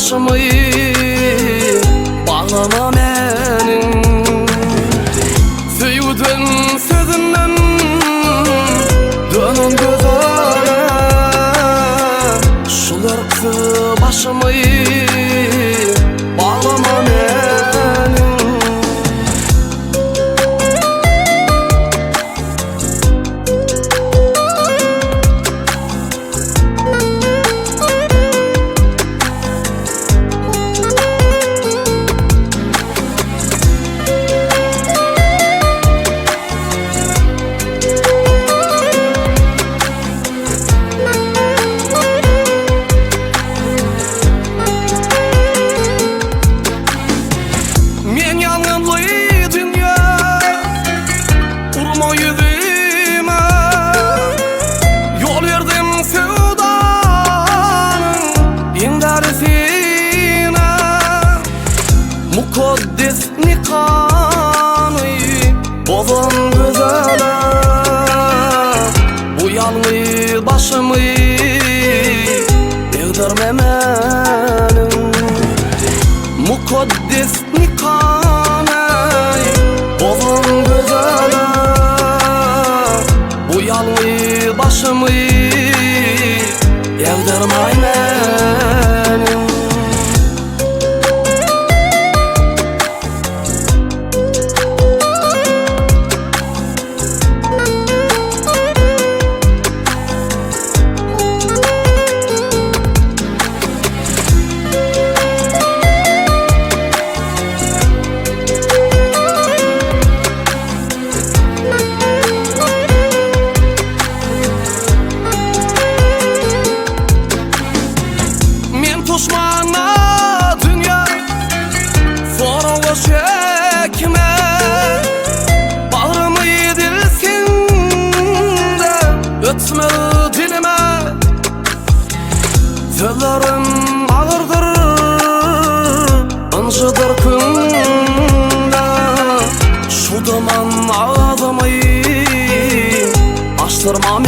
başımı bağlama menin. Süyüdün sözünden dönün gözüne, şularıksı başımı bağlama menin. Mukaddes nikanı bozan güzele, bu yalnız başımı yıldırmemenin. Mukaddes nikanı bozan güzele, bu yalnız başımı yıldırmemenin. Tuşmana dünya soruğu çekme, bağrımı yedilsin de ötme dilime. Sözlerim ağırdır, ıncıdır künde, şu duman ağzımı açtırma